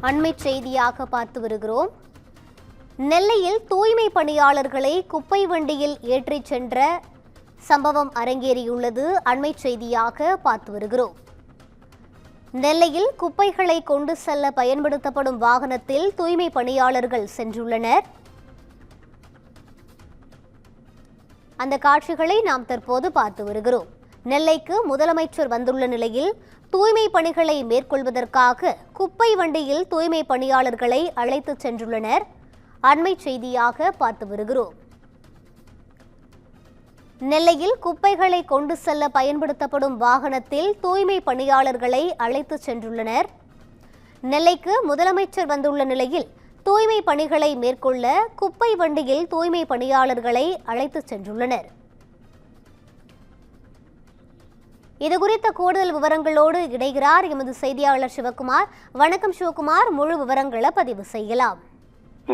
அண்மை செய்தியாக பார்த்து வருகிறோம். நெல்லையில் தூய்மை பணியாளர்களை குப்பை வண்டியில் ஏற்றிச் சென்ற சம்பவம் அரங்கேறியுள்ளது. அண்மை செய்தியாக பார்த்து வருகிறோம். நெல்லையில் குப்பைகளை கொண்டு செல்ல பயன்படுத்தப்படும் வாகனத்தில் தூய்மை பணியாளர்கள் சென்றுள்ளனர். அந்த காட்சிகளை நாம் தற்போது பார்த்து வருகிறோம். நெல்லைக்கு முதலமைச்சர் வந்துள்ள நிலையில் தூய்மை பணிகளை மேற்கொள்வதற்காக குப்பை வண்டியில் தூய்மை பணியாளர்களை அழைத்துச் சென்றுள்ளனர். அண்மை செய்தியாக பார்த்து வருகிறோம். நெல்லையில் குப்பைகளை கொண்டு செல்ல பயன்படுத்தப்படும் வாகனத்தில் தூய்மை பணியாளர்களை அழைத்துச் சென்றுள்ளனர். நெல்லைக்கு முதலமைச்சர் வந்துள்ள நிலையில் தூய்மை பணிகளை மேற்கொள்ள குப்பை வண்டியில் தூய்மை பணியாளர்களை அழைத்துச் சென்றுள்ளனர். இதுகுறித்த கூடுதல் விவரங்களோடு இணைகிறார் எமது செய்தியாளர் சிவகுமார். வணக்கம் சிவகுமார், முழு விவரங்களை பதிவு செய்யலாம்.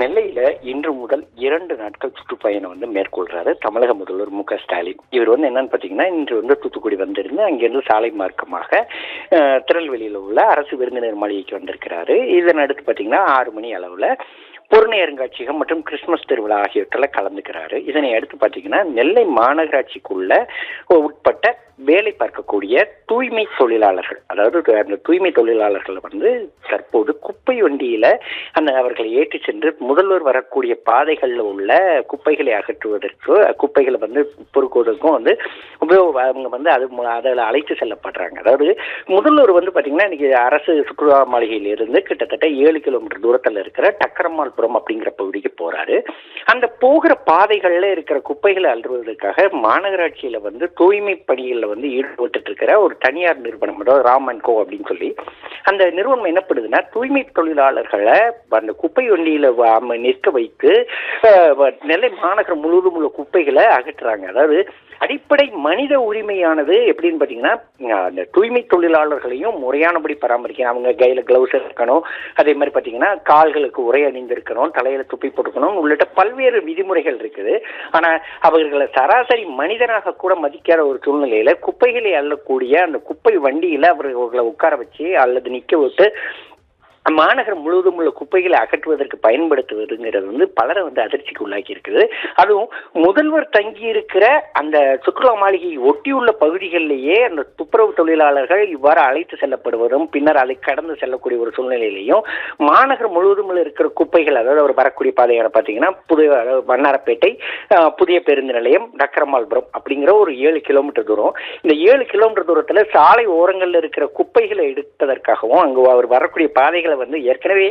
நெல்லையில இன்று முதல் 2 நாட்கள் சுற்றுப்பயணம் மேற்கொள்றாரு தமிழக முதல்வர் மு.க. ஸ்டாலின். இவர் என்னன்னு பாத்தீங்கன்னா, இன்று தூத்துக்குடி வந்திருந்து அங்கிருந்து சாலை மார்க்கமாக திருநெல்வேலியில் உள்ள அரசு விருந்தினர் மாளிகைக்கு வந்திருக்கிறாரு. இதன் அடுத்து பாத்தீங்கன்னா 6 மணி அளவுல பொருணை அருங்காட்சியகம் மற்றும் கிறிஸ்துமஸ் திருவிழா ஆகியவற்றில் கலந்துக்கிறாரு. இதனை அடுத்து பாத்தீங்கன்னா நெல்லை மாநகராட்சிக்குள்ள உட்பட்ட வேலை பார்க்கக்கூடிய தூய்மை தொழிலாளர்கள், அதாவது அந்த தூய்மை தொழிலாளர்கள் தற்போது குப்பை வண்டியில அவர்களை ஏற்றி சென்று முதல்வர் வரக்கூடிய பாதைகளில் உள்ள குப்பைகளை அகற்றுவதற்கு, குப்பைகளை பொறுக்குவதற்கும் அவங்க அதில் அழைத்து செல்லப்படுறாங்க. அதாவது முதல்வர் பாத்தீங்கன்னா இன்னைக்கு அரசு சுற்றுலா மாளிகையில் இருந்து கிட்டத்தட்ட 7 கிலோமீட்டர் தூரத்தில் இருக்கிற டக்கரமால்புரம் அப்படிங்கிற பகுதிக்கு போறாரு. அந்த போகிற பாதைகள்ல இருக்கிற குப்பைகளை அள்ளுவதற்காக மாநகராட்சியில தூய்மை பணிகள் ஈடுபட்டு இருக்கிற ஒரு தனியார் நிறுவனம், அதாவது ராம் அண்ட் கோ அப்படின்னு சொல்லி அந்த நிறுவனம் என்ன பண்ணுதுன்னா, தூய்மை தொழிலாளர்களை அந்த குப்பை வண்டியில நிற்க வைத்து நெல்லை மாநகரம் முழுவதும் உள்ள குப்பைகளை அகற்றுறாங்க. அதாவது அடிப்படை மனித உரிமையானது எப்படின்னு பாத்தீங்கன்னா, அந்த தூய்மை தொழிலாளர்களையும் முறையானபடி பராமரிக்கணும். அவங்க கையில கிளவுஸ் இருக்கணும், அதே மாதிரி பாத்தீங்கன்னா கால்களுக்கு உரை அணிந்திருக்கணும், தலையில துப்பி போட்டுக்கணும் உள்ளிட்ட பல்வேறு விதிமுறைகள் இருக்குது. ஆனா அவர்களை சராசரி மனிதனாக கூட மதிக்காத ஒரு சூழ்நிலையில குப்பைகளை அள்ளக்கூடிய அந்த குப்பை வண்டியில அவர்களை உட்கார வச்சு அல்லது நிக்க விட்டு மாநகரம் முழுவதும் உள்ள குப்பைகளை அகற்றுவதற்கு பயன்படுத்துவதுங்கிறது பலரை அதிர்ச்சிக்கு உள்ளாக்கி இருக்குது. அதுவும் முதல்வர் தங்கி இருக்கிற அந்த சுற்றுலா மாளிகையை ஒட்டியுள்ள பகுதிகளிலேயே அந்த துப்புரவு தொழிலாளர்கள் இவ்வாறு அழைத்து செல்லப்படுவதும் பின்னர் அதை கடந்து செல்லக்கூடிய ஒரு சூழ்நிலையிலையும் மாநகரம் முழுவதும் இருக்கிற குப்பைகள், அதாவது அவர் வரக்கூடிய பாதையான பார்த்தீங்கன்னா வண்ணாரப்பேட்டை புதிய பேருந்து நிலையம் டக்கரமால்புரம் அப்படிங்கிற ஒரு 7 கிலோமீட்டர் தூரம். இந்த 7 கிலோமீட்டர் தூரத்துல சாலை ஓரங்கள்ல இருக்கிற குப்பைகளை எடுப்பதற்காகவும் அங்கு அவர் வரக்கூடிய பாதைகளை ஏற்கனவே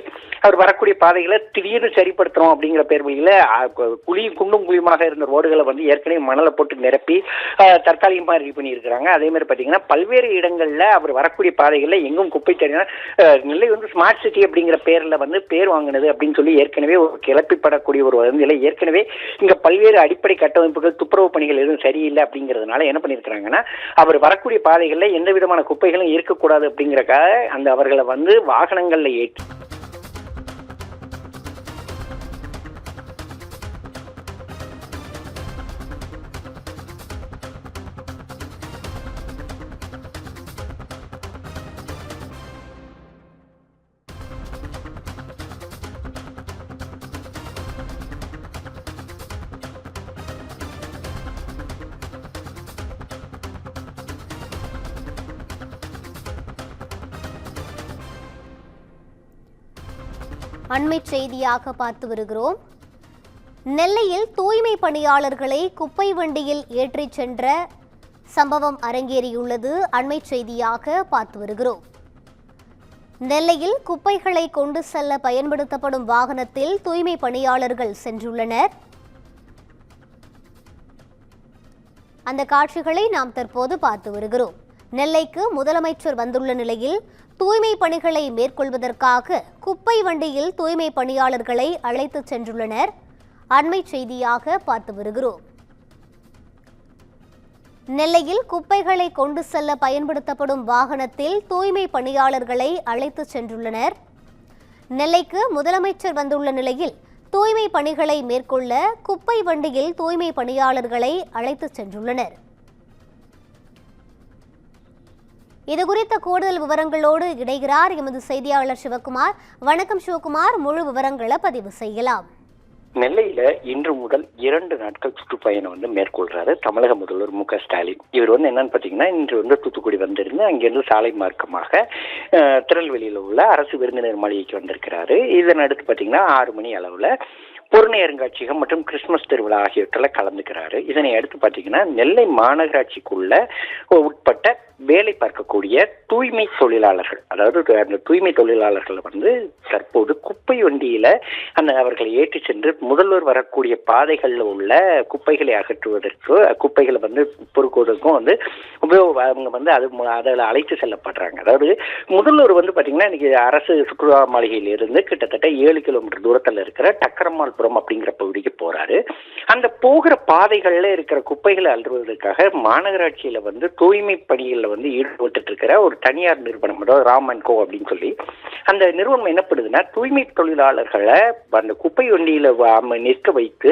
அவர் வரக்கூடிய பாதைகளை திடீர்னு சரிப்படுத்துறோம் அப்படிங்கிற பேர் வழியில குண்டும் குழியுமாக இருந்த ரோடுகளை ஏற்கனவே மணலை போட்டு நிரப்பி தற்காலிகமாக ரெடி பண்ணி இருக்கிறாங்க. அதே மாதிரி பாத்தீங்கன்னா பல்வேறு இடங்கள்ல அவர் வரக்கூடிய பாதைகள்ல எங்கும் குப்பை தனியா நெல்லை ஸ்மார்ட் சிட்டி அப்படிங்கிற பேர்ல பேர் வாங்கினது அப்படின்னு சொல்லி ஏற்கனவே ஒரு கிளப்பிப்படக்கூடிய ஒரு வதந்தியில ஏற்கனவே இங்க பல்வேறு அடிப்படை கட்டமைப்புகள் துப்புரவு பணிகள் எதுவும் சரியில்லை அப்படிங்கிறதுனால என்ன பண்ணிருக்கிறாங்கன்னா, அவர் வரக்கூடிய பாதைகள்ல எந்த விதமான குப்பைகளும் இருக்கக்கூடாது அப்படிங்கிறக்காக அந்த அவர்களை வாகனங்கள்ல ஏற்றி அண்மை செய்தியாக பார்த்து வருகிறோம். நெல்லையில் தூய்மை பணியாளர்களை குப்பை வண்டியில் ஏற்றிச் சென்ற சம்பவம் அரங்கேறியுள்ளது. அண்மை செய்தியாக பார்த்து வருகிறோம். நெல்லையில் குப்பைகளை கொண்டு செல்ல பயன்படுத்தப்படும் வாகனத்தில் தூய்மை பணியாளர்கள் சென்றுள்ளனர். அந்த காட்சிகளை நாம் தற்போது பார்த்து வருகிறோம். நெல்லைக்கு முதலமைச்சர் வந்துள்ள நிலையில் தூய்மை பணிகளை மேற்கொள்வதற்காக குப்பை வண்டியில் தூய்மை பணியாளர்களை அழைத்துச் சென்றுள்ளனர். அண்மை செய்தியாக பார்த்து வருகிறோம். நெல்லையில் குப்பைகளை கொண்டு செல்ல பயன்படுத்தப்படும் வாகனத்தில் தூய்மை பணியாளர்களை அழைத்துச் சென்றுள்ளனர். நெல்லைக்கு முதலமைச்சர் வந்துள்ள நிலையில் தூய்மை பணிகளை மேற்கொள்ள குப்பை வண்டியில் தூய்மை பணியாளர்களை அழைத்துச் சென்றுள்ளனர். இது குறித்த கூடுதல் விவரங்களோடு இணைகிறார் எமது செய்தியாளர் சிவகுமார். வணக்கம் சிவகுமார், முழு விவரங்களை பதிவு செய்யலாம். நெல்லையில இன்று முதல் 2 நாட்கள் சுற்றுப்பயணம் மேற்கொள்றாரு தமிழக முதல்வர் மு.க.ஸ்டாலின். இவர் என்னன்னு பாத்தீங்கன்னா, இன்று தூத்துக்குடி வந்திருந்து அங்கிருந்து சாலை மார்க்கமாக திருநெல்வேலியில் உள்ள அரசு விருந்தினர் மாளிகைக்கு வந்திருக்கிறாரு. இதன் அடுத்து பாத்தீங்கன்னா 6 மணி அளவுல பொருணை அருங்காட்சியகம் மற்றும் கிறிஸ்துமஸ் திருவிழா ஆகியவற்றில் கலந்துக்கிறாரு. இதனை அடுத்து பாத்தீங்கன்னா நெல்லை மாநகராட்சிக்குள்ள உட்பட்ட வேலை பார்க்கக்கூடிய தூய்மை தொழிலாளர்கள், அதாவது அந்த தூய்மை தொழிலாளர்கள் தற்போது குப்பை வண்டியில அவர்களை ஏற்றி சென்று முதல்வர் வரக்கூடிய பாதைகளில் உள்ள குப்பைகளை அகற்றுவதற்கு, குப்பைகளை பொறுக்குவதற்கும் அவங்க அதில் அழைத்து செல்லப்படுறாங்க. அதாவது முதல்வர் பாத்தீங்கன்னா இன்னைக்கு அரசு சுற்றுலா மாளிகையில் இருந்து கிட்டத்தட்ட 7 கிலோமீட்டர் தூரத்தில் இருக்கிற டக்கரமால்புரம் அப்படிங்கிற பகுதிக்கு போறாரு. அந்த போகிற பாதைகள்ல இருக்கிற குப்பைகளை அள்ளுவதற்காக மாநகராட்சியில தூய்மை பணிகள் ஈடுபட்டு இருக்கிற ஒரு தனியார் நிறுவனம், அதாவது ராம் அண்ட் கோ அப்படின்னு சொல்லி அந்த நிறுவனம் என்ன பண்ணுதுன்னா, தூய்மை தொழிலாளர்களை அந்த குப்பை வண்டியில நிற்க வைத்து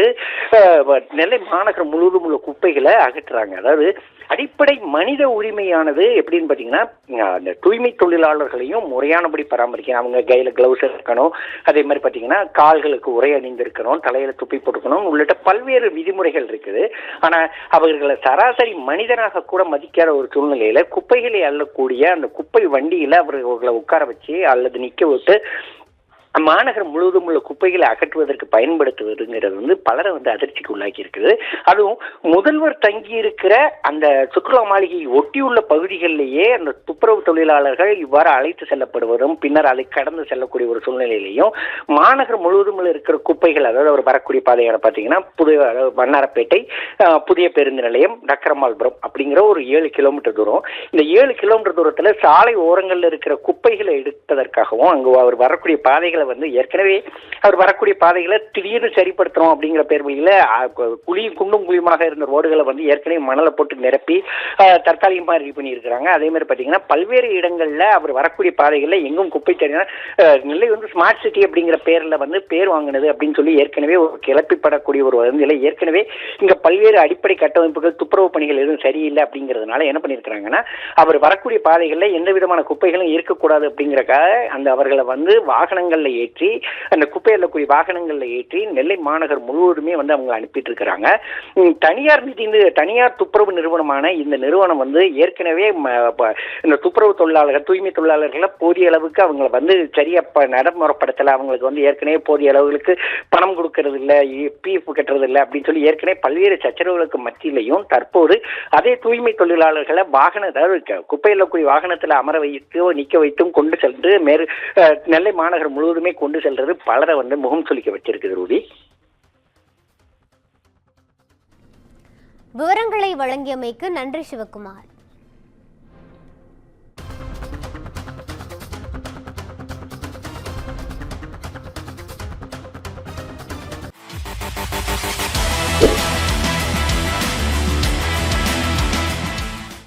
நெல்லை மாநகரம் முழுவதும் உள்ள குப்பைகளை அகற்றுறாங்க. அதாவது அடிப்படை மனித உரிமையானது எப்படின்னு பாத்தீங்கன்னா, அந்த தூய்மை தொழிலாளர்களையும் முறையானபடி பராமரிக்கணும். அவங்க கையில கிளவுஸ் இருக்கணும், அதே மாதிரி பாத்தீங்கன்னா கால்களுக்கு உரை அணிந்திருக்கணும், தலையில துப்பி போட்டுக்கணும் உள்ளிட்ட பல்வேறு விதிமுறைகள் இருக்குது. ஆனா அவர்களை சராசரி மனிதனாக கூட மதிக்காத ஒரு சூழ்நிலையில குப்பைகளை அள்ளக்கூடிய அந்த குப்பை வண்டியில அவர்களை உட்கார வச்சு அல்லது நிக்க விட்டு மாநகரம் முழுவதும் உள்ள குப்பைகளை அகற்றுவதற்கு பயன்படுத்துவதுங்கிறது பலரை அதிர்ச்சிக்கு உள்ளாக்கி இருக்குது. அதுவும் முதல்வர் தங்கி இருக்கிற அந்த சுற்றுலா மாளிகையை ஒட்டியுள்ள பகுதிகளிலேயே அந்த துப்புரவு தொழிலாளர்கள் இவ்வாறு அழைத்து செல்லப்படுவதும் பின்னர் அதை கடந்து செல்லக்கூடிய ஒரு சூழ்நிலையிலையும் மாநகரம் முழுவதும் இருக்கிற குப்பைகள், அதாவது அவர் வரக்கூடிய பாதையான பார்த்தீங்கன்னா வண்ணாரப்பேட்டை புதிய பேருந்து நிலையம் டக்கரமால்புரம் அப்படிங்கிற ஒரு 7 கிலோமீட்டர் தூரம். இந்த 7 கிலோமீட்டர் தூரத்துல சாலை ஓரங்களில் இருக்கிற குப்பைகளை எடுப்பதற்காகவும் அங்கு அவர் வரக்கூடிய பாதைகளை ஏற்கனவே அவர் வரக்கூடிய பாதைகளை திடீர்னு சரிப்படுத்துறோம் அப்படிங்கிற பேர் வழியில குண்டும் குழியுமாக இருந்த ரோடுகளை ஏற்கனவே மணலை போட்டு நிரப்பி தற்காலிகமாக ரெடி பண்ணி இருக்கிறாங்க. அதே மாதிரி பாத்தீங்கன்னா பல்வேறு இடங்கள்ல அவர் வரக்கூடிய பாதைகள்ல எங்கும் குப்பை தனியா நெல்லை ஸ்மார்ட் சிட்டி அப்படிங்கிற பேர்ல பேர் வாங்கினது அப்படின்னு சொல்லி ஏற்கனவே ஒரு கிளப்பிப்படக்கூடிய ஒரு நிலை. ஏற்கனவே இங்க பல்வேறு அடிப்படை கட்டமைப்புகள் துப்புரவு பணிகள் எதுவும் சரியில்லை அப்படிங்கிறதுனால என்ன பண்ணிருக்கிறாங்கன்னா, அவர் வரக்கூடிய பாதைகள்ல எந்த விதமான குப்பைகளும் இருக்கக்கூடாது அப்படிங்கறக்காக அந்த அவர்களை வாகனங்கள்ல ஏற்றி அந்த குப்பை அள்ளக்கூடிய வாகனங்கள்ல ஏற்றி நெல்லை மாநகர் முழுவதுமே அவங்க அனுப்பிட்டு இருக்கிறாங்க. தனியார் துப்புரவு நிறுவனமான இந்த நிறுவனம் ஏற்கனவே இந்த துப்புரவு தொழிலாளர்கள், தூய்மை தொழிலாளர்களை போதிய அளவுக்கு அவங்களை சரியா நடைமுறைப்படுத்தல, அவங்களுக்கு ஏற்கனவே போதிய அளவுகளுக்கு பணம் கொடுக்கறது இல்லை, பிஎஃப் கட்டுறது இல்லை அப்படின்னு சொல்லி ஏற்கனவே பல்வேறு சச்சரவுகளுக்கு மத்தியிலையும் தற்போது அதே தூய்மை தொழிலாளர்களை அதாவது குப்பை அள்ளக்கூடிய வாகனத்தில் அமர வைத்து நிக்க வைத்தும் கொண்டு சென்று நெல்லை மாநகர் முழுவதுமே கொண்டு செல்றது பலரை முகம் சொல்லிக்க வச்சிருக்குது. ரூபி, விவரங்களை வழங்கியமைக்கு நன்றி சிவகுமார்.